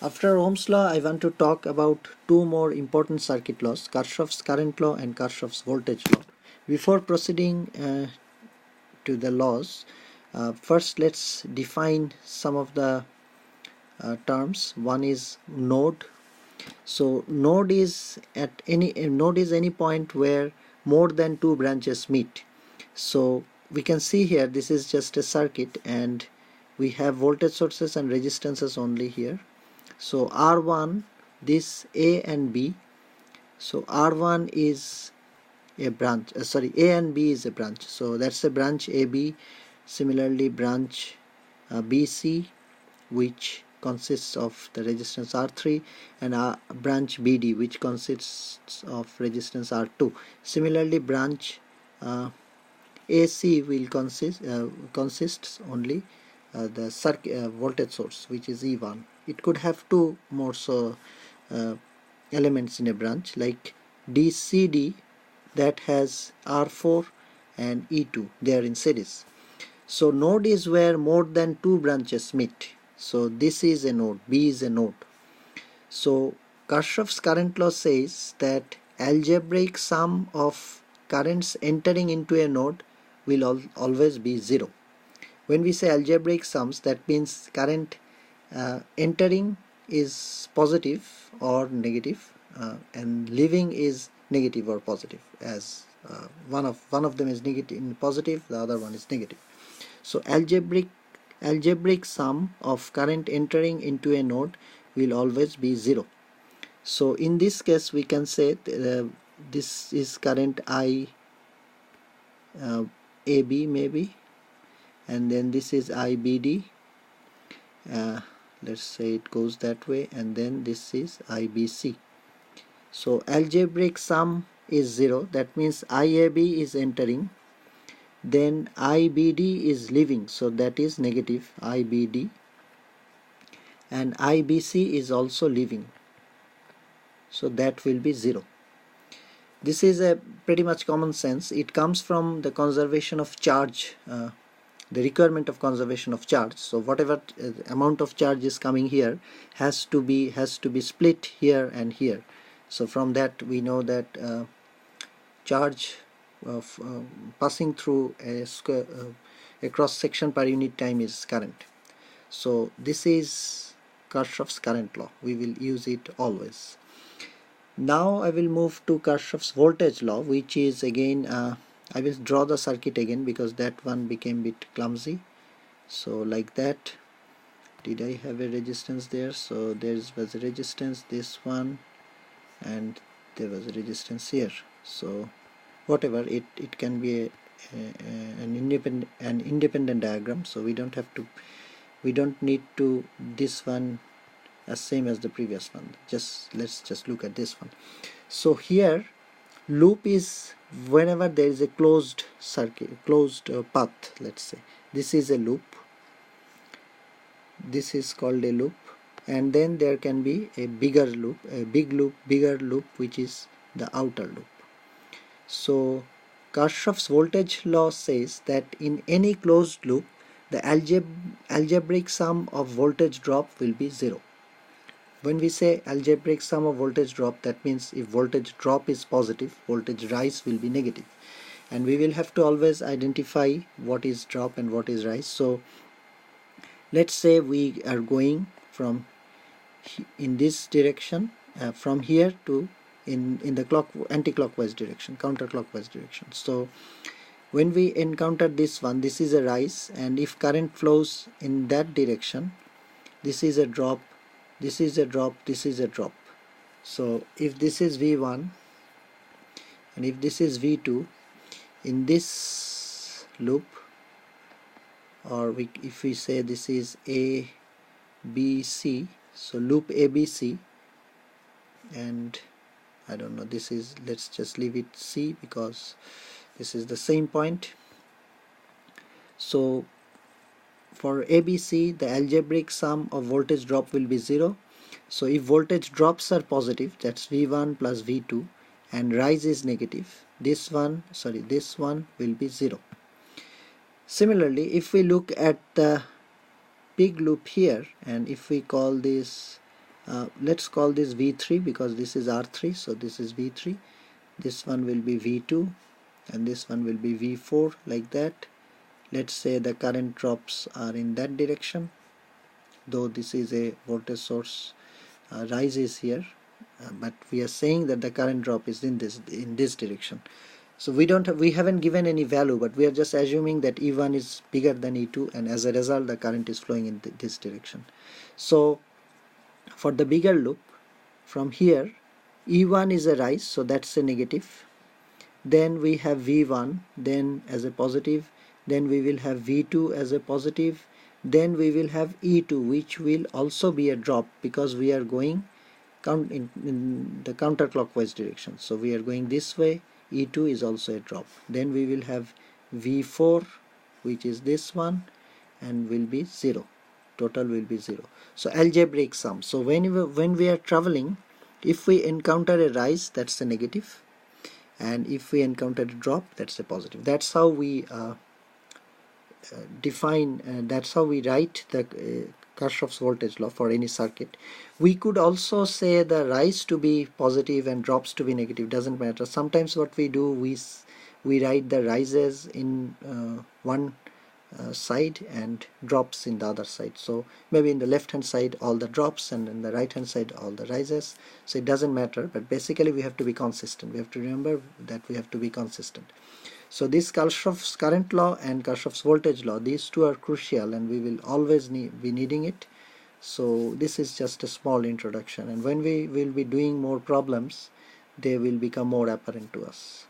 After Ohm's law, I want to talk about two more important circuit laws, Kirchhoff's current law and Kirchhoff's voltage law. Before proceeding to the laws, first let's define some of the terms. One is node. So node is any point where more than two branches meet. So we can see here this is just a circuit and we have voltage sources and resistances only here. So R1, this A and B, so R1 is a branch, A and B is a branch, so that's a branch AB. Similarly, branch BC, which consists of the resistance R3, and branch BD, which consists of resistance R2. Similarly, branch AC will consists only the voltage source, which is E1. It could have two more elements in a branch, like DCD, that has R4 and E2. They are in series. So node is where more than two branches meet. So this is a node, B is a node. So Kirchhoff's current law says that algebraic sum of currents entering into a node will always be 0. When we say algebraic sums, that means current entering is positive or negative, and leaving is negative or positive, as one of them is positive, the other one is negative. So algebraic sum of current entering into a node will always be 0. So in this case we can say this is current I AB maybe, and then this is IBD, let's say it goes that way, and then this is IBC. So algebraic sum is 0, that means IAB is entering, then IBD is leaving, so that is negative IBD, and IBC is also leaving, so that will be 0. This is a pretty much common sense. It comes from the conservation of charge, the requirement of conservation of charge. So whatever amount of charge is coming here has to be split here and here. So from that we know that charge passing through a cross section per unit time is current. So this is Kirchhoff's current law. We will use it always. Now I will move to Kirchhoff's voltage law, which is again I will draw the circuit again because that one became a bit clumsy. So like that. Did I have a resistance there? So there was a resistance, this one, and there was a resistance here. So whatever, it can be an independent diagram. So we don't need to this one as same as the previous one. Let's just look at this one. So here loop is whenever there is a closed circuit, closed path. Let's say this is a loop, this is called a loop, and then there can be a bigger loop, bigger loop, which is the outer loop. So Kirchhoff's voltage law says that in any closed loop the algebraic sum of voltage drop will be 0. When we say algebraic sum of voltage drop, that means if voltage drop is positive, voltage rise will be negative, and we will have to always identify what is drop and what is rise. So let's say we are going from in this direction, from here to in the anti-clockwise direction, counterclockwise direction. So when we encounter this one, this is a rise, and if current flows in that direction, this is a drop, this is a drop, this is a drop. So if this is V1 and if this is V2, in this loop, or if we say this is ABC, so loop ABC, and I don't know, this is, let's just leave it C because this is the same point. So for ABC, the algebraic sum of voltage drop will be 0. So if voltage drops are positive, that's V1 plus V2, and rise is negative, this one will be 0. Similarly, if we look at the big loop here, and if we call this Let's call this V3 because this is R3, so this is V3. This one will be V2 and this one will be V4, like that. Let's say the current drops are in that direction, though this is a voltage source rises here, but we are saying that the current drop is in this direction. So we haven't given any value, but we are just assuming that E1 is bigger than E2, and as a result the current is flowing in this direction. So for the bigger loop, from here E1 is a rise, so that's a negative. Then we have V1 then as a positive, then we will have V2 as a positive, then we will have E2, which will also be a drop because we are going in the counterclockwise direction. So we are going this way, E2 is also a drop. Then we will have V4, which is this one, and will be 0. Total will be 0. So algebraic sum. So when we are traveling, if we encounter a rise, that's a negative, and if we encounter a drop, that's a positive. That's how we that's how we write the Kirchhoff's voltage law for any circuit. We could also say the rise to be positive and drops to be negative, doesn't matter. Sometimes what we do, we write the rises in one side and drops in the other side. So maybe in the left hand side all the drops and in the right hand side all the rises. So it doesn't matter, but basically we have to be consistent. We have to remember that we have to be consistent. So this Kirchhoff's current law and Kirchhoff's voltage law, these two are crucial and we will always be needing it. So this is just a small introduction, and when we will be doing more problems, they will become more apparent to us.